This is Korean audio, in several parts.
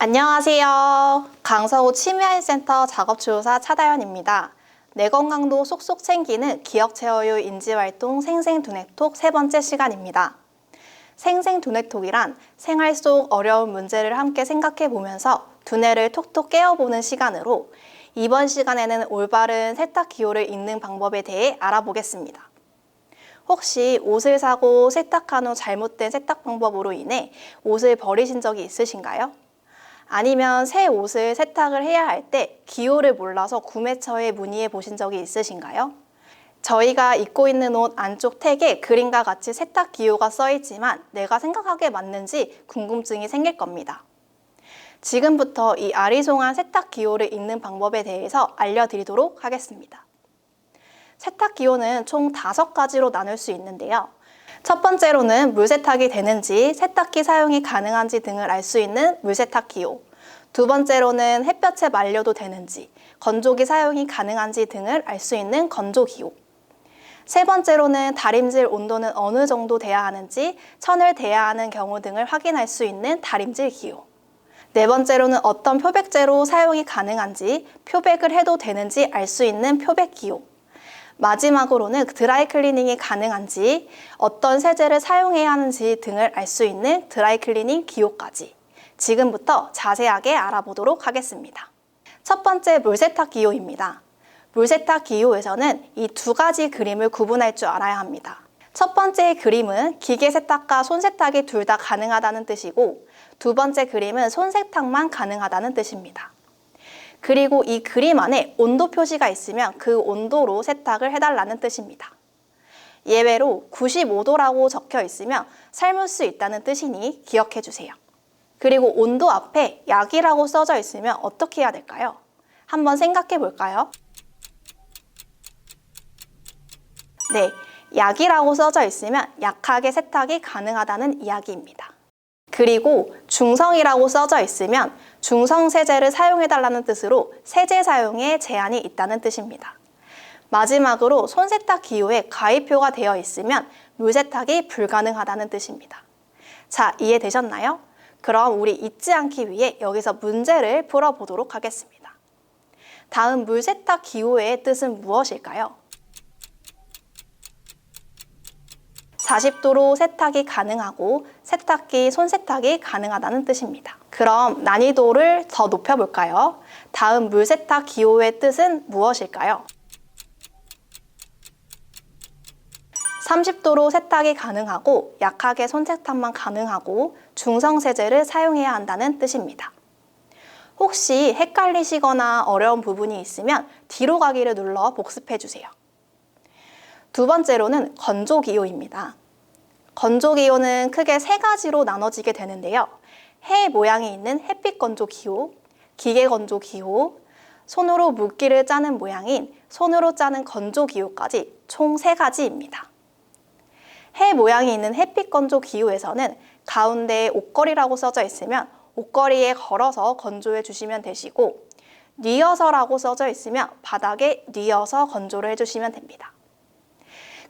안녕하세요. 강서구 치매아이센터 작업조사 차다연입니다. 내 건강도 쏙쏙 챙기는 기억체어유 인지활동 생생두뇌톡 세 번째 시간입니다. 생생두뇌톡이란 생활 속 어려운 문제를 함께 생각해보면서 두뇌를 톡톡 깨워보는 시간으로 이번 시간에는 올바른 세탁 기호를 읽는 방법에 대해 알아보겠습니다. 혹시 옷을 사고 세탁한 후 잘못된 세탁 방법으로 인해 옷을 버리신 적이 있으신가요? 아니면 새 옷을 세탁을 해야 할 때 기호를 몰라서 구매처에 문의해 보신 적이 있으신가요? 저희가 입고 있는 옷 안쪽 택에 그림과 같이 세탁 기호가 써 있지만 내가 생각하기에 맞는지 궁금증이 생길 겁니다. 지금부터 이 아리송한 세탁 기호를 읽는 방법에 대해서 알려드리도록 하겠습니다. 세탁 기호는 총 5가지로 나눌 수 있는데요. 첫 번째로는 물세탁이 되는지, 세탁기 사용이 가능한지 등을 알 수 있는 물세탁 기호. 두 번째로는 햇볕에 말려도 되는지, 건조기 사용이 가능한지 등을 알 수 있는 건조 기호. 세 번째로는 다림질 온도는 어느 정도 돼야 하는지, 천을 대야 하는 경우 등을 확인할 수 있는 다림질 기호. 네 번째로는 어떤 표백제로 사용이 가능한지, 표백을 해도 되는지 알 수 있는 표백 기호. 마지막으로는 드라이 클리닝이 가능한지, 어떤 세제를 사용해야 하는지 등을 알 수 있는 드라이 클리닝 기호까지 지금부터 자세하게 알아보도록 하겠습니다. 첫 번째 물세탁 기호입니다. 물세탁 기호에서는 이 2가지 그림을 구분할 줄 알아야 합니다. 첫 번째 그림은 기계 세탁과 손 세탁이 둘 다 가능하다는 뜻이고, 두 번째 그림은 손 세탁만 가능하다는 뜻입니다. 그리고 이 그림 안에 온도 표시가 있으면 그 온도로 세탁을 해달라는 뜻입니다. 예외로 95도라고 적혀 있으면 삶을 수 있다는 뜻이니 기억해 주세요. 그리고 온도 앞에 약이라고 써져 있으면 어떻게 해야 될까요? 한번 생각해 볼까요? 네, 약이라고 써져 있으면 약하게 세탁이 가능하다는 이야기입니다. 그리고 중성이라고 써져 있으면 중성 세제를 사용해달라는 뜻으로 세제 사용에 제한이 있다는 뜻입니다. 마지막으로 손세탁 기호에 가위표가 되어 있으면 물세탁이 불가능하다는 뜻입니다. 자, 이해되셨나요? 그럼 우리 잊지 않기 위해 여기서 문제를 풀어보도록 하겠습니다. 다음 물세탁 기호의 뜻은 무엇일까요? 40도로 세탁이 가능하고 세탁기 손세탁이 가능하다는 뜻입니다. 그럼 난이도를 더 높여볼까요? 다음 물세탁 기호의 뜻은 무엇일까요? 30도로 세탁이 가능하고 약하게 손세탁만 가능하고 중성세제를 사용해야 한다는 뜻입니다. 혹시 헷갈리시거나 어려운 부분이 있으면 뒤로 가기를 눌러 복습해주세요. 두 번째로는 건조 기호입니다. 건조 기호는 크게 3가지로 나눠지게 되는데요. 해 모양이 있는 햇빛 건조 기호, 기계 건조 기호, 손으로 물기를 짜는 모양인 손으로 짜는 건조 기호까지 총 3가지입니다. 해 모양이 있는 햇빛 건조 기호에서는 가운데에 옷걸이라고 써져 있으면 옷걸이에 걸어서 건조해 주시면 되시고, 뉘어서라고 써져 있으면 바닥에 뉘어서 건조를 해주시면 됩니다.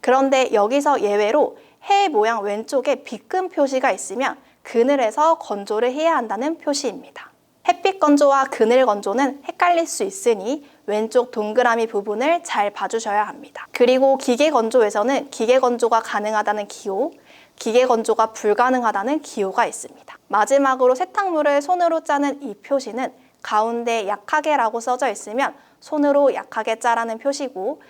그런데 여기서 예외로 해 모양 왼쪽에 빗금 표시가 있으면 그늘에서 건조를 해야 한다는 표시입니다. 햇빛 건조와 그늘 건조는 헷갈릴 수 있으니 왼쪽 동그라미 부분을 잘 봐주셔야 합니다. 그리고 기계 건조에서는 기계 건조가 가능하다는 기호, 기계 건조가 불가능하다는 기호가 있습니다. 마지막으로 세탁물을 손으로 짜는 이 표시는 가운데 약하게라고 써져 있으면 손으로 약하게 짜라는 표시고,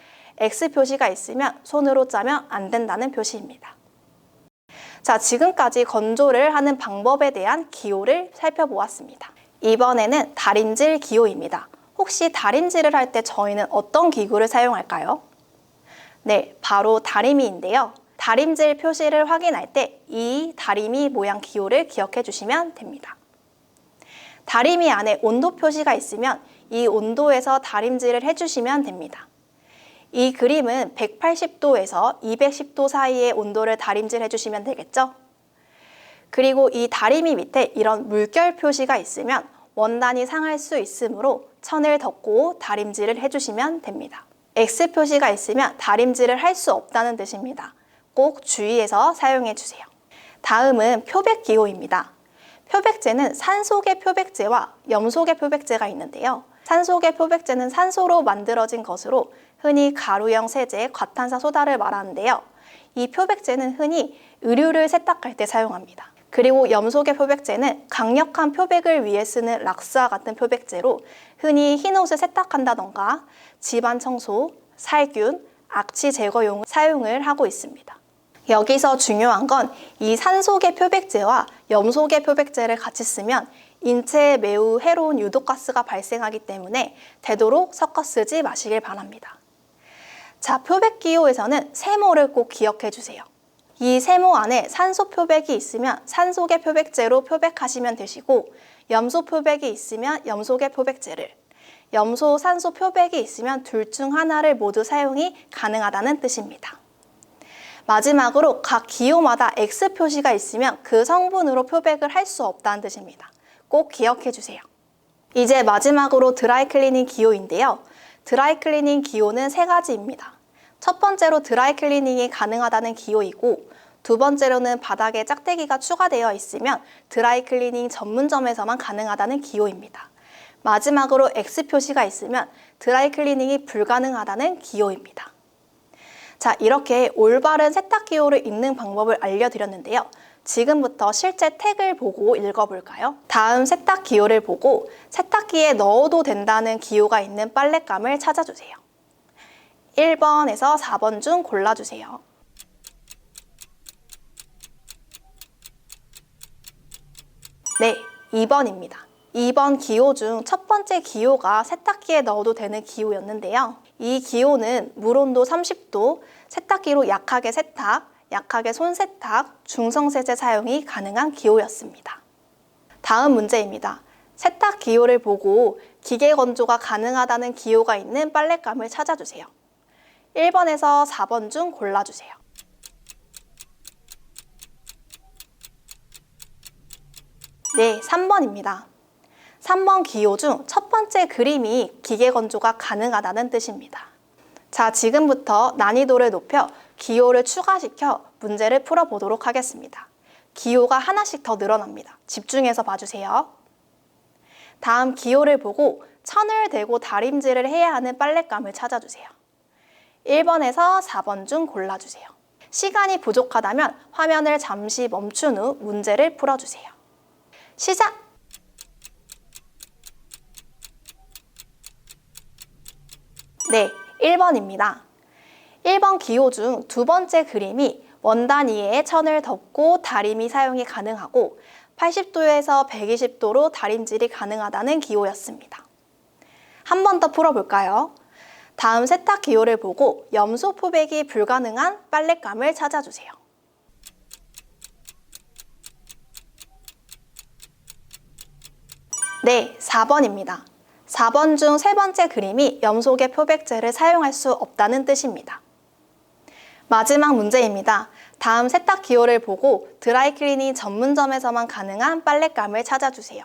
X 표시가 있으면 손으로 짜면 안 된다는 표시입니다. 자, 지금까지 건조를 하는 방법에 대한 기호를 살펴보았습니다. 이번에는 다림질 기호입니다. 혹시 다림질을 할 때 저희는 어떤 기구를 사용할까요? 네, 바로 다리미인데요. 다림질 표시를 확인할 때 이 다리미 모양 기호를 기억해 주시면 됩니다. 다리미 안에 온도 표시가 있으면 이 온도에서 다림질을 해주시면 됩니다. 이 그림은 180도에서 210도 사이의 온도를 다림질 해주시면 되겠죠? 그리고 이 다리미 밑에 이런 물결 표시가 있으면 원단이 상할 수 있으므로 천을 덮고 다림질을 해주시면 됩니다. X 표시가 있으면 다림질을 할 수 없다는 뜻입니다. 꼭 주의해서 사용해 주세요. 다음은 표백 기호입니다. 표백제는 산소계 표백제와 염소계 표백제가 있는데요. 산소계 표백제는 산소로 만들어진 것으로 흔히 가루형 세제, 과탄산 소다를 말하는데요. 이 표백제는 흔히 의류를 세탁할 때 사용합니다. 그리고 염소계 표백제는 강력한 표백을 위해 쓰는 락스와 같은 표백제로 흔히 흰옷을 세탁한다던가 집안 청소, 살균, 악취 제거용 사용을 하고 있습니다. 여기서 중요한 건 이 산소계 표백제와 염소계 표백제를 같이 쓰면 인체에 매우 해로운 유독가스가 발생하기 때문에 되도록 섞어 쓰지 마시길 바랍니다. 자, 표백기호에서는 세모를 꼭 기억해 주세요. 이 세모 안에 산소 표백이 있으면 산소계 표백제로 표백하시면 되시고, 염소 표백이 있으면 염소계 표백제를, 염소 산소 표백이 있으면 둘 중 하나를 모두 사용이 가능하다는 뜻입니다. 마지막으로 각 기호마다 X 표시가 있으면 그 성분으로 표백을 할 수 없다는 뜻입니다. 꼭 기억해 주세요. 이제 마지막으로 드라이클리닝 기호인데요. 드라이클리닝 기호는 세 가지입니다. 첫 번째로 드라이클리닝이 가능하다는 기호이고, 두 번째로는 바닥에 짝대기가 추가되어 있으면 드라이클리닝 전문점에서만 가능하다는 기호입니다. 마지막으로 X 표시가 있으면 드라이클리닝이 불가능하다는 기호입니다. 자, 이렇게 올바른 세탁 기호를 읽는 방법을 알려드렸는데요. 지금부터 실제 택을 보고 읽어볼까요? 다음 세탁 기호를 보고 세탁기에 넣어도 된다는 기호가 있는 빨랫감을 찾아주세요. 1번에서 4번 중 골라주세요. 네, 2번입니다. 2번 기호 중 첫 번째 기호가 세탁기에 넣어도 되는 기호였는데요. 이 기호는 물온도 30도, 세탁기로 약하게 세탁, 약하게 손세탁, 중성세제 사용이 가능한 기호였습니다. 다음 문제입니다. 세탁 기호를 보고 기계 건조가 가능하다는 기호가 있는 빨랫감을 찾아주세요. 1번에서 4번 중 골라주세요. 네, 3번입니다. 3번 기호 중 첫 번째 그림이 기계 건조가 가능하다는 뜻입니다. 자, 지금부터 난이도를 높여 기호를 추가시켜 문제를 풀어보도록 하겠습니다. 기호가 하나씩 더 늘어납니다. 집중해서 봐주세요. 다음 기호를 보고 천을 대고 다림질을 해야 하는 빨랫감을 찾아주세요. 1번에서 4번 중 골라주세요. 시간이 부족하다면 화면을 잠시 멈춘 후 문제를 풀어주세요. 시작! 네, 1번입니다. 1번 기호 중 두 번째 그림이 원단 위에 천을 덮고 다림이 사용이 가능하고 80도에서 120도로 다림질이 가능하다는 기호였습니다. 한 번 더 풀어볼까요? 다음 세탁 기호를 보고 염소 표백이 불가능한 빨랫감을 찾아주세요. 네, 4번입니다. 4번 중 세 번째 그림이 염소계 표백제를 사용할 수 없다는 뜻입니다. 마지막 문제입니다. 다음 세탁 기호를 보고 드라이클리닝 전문점에서만 가능한 빨랫감을 찾아주세요.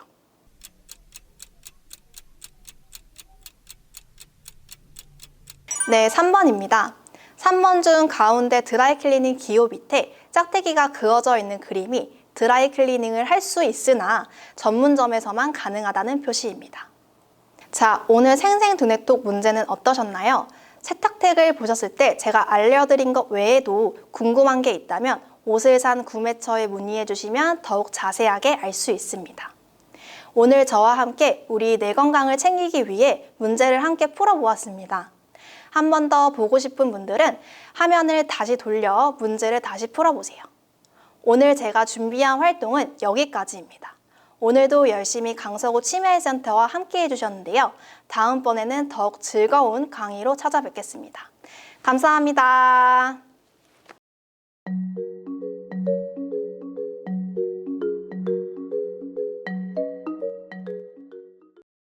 네, 3번입니다. 3번 중 가운데 드라이클리닝 기호 밑에 짝대기가 그어져 있는 그림이 드라이클리닝을 할 수 있으나 전문점에서만 가능하다는 표시입니다. 자, 오늘 생생두뇌톡 문제는 어떠셨나요? 세탁택을 보셨을 때 제가 알려드린 것 외에도 궁금한 게 있다면 옷을 산 구매처에 문의해 주시면 더욱 자세하게 알 수 있습니다. 오늘 저와 함께 우리 뇌 건강을 챙기기 위해 문제를 함께 풀어보았습니다. 한 번 더 보고 싶은 분들은 화면을 다시 돌려 문제를 다시 풀어보세요. 오늘 제가 준비한 활동은 여기까지입니다. 오늘도 열심히 강서구 치매센터와 함께 해주셨는데요. 다음번에는 더욱 즐거운 강의로 찾아뵙겠습니다. 감사합니다.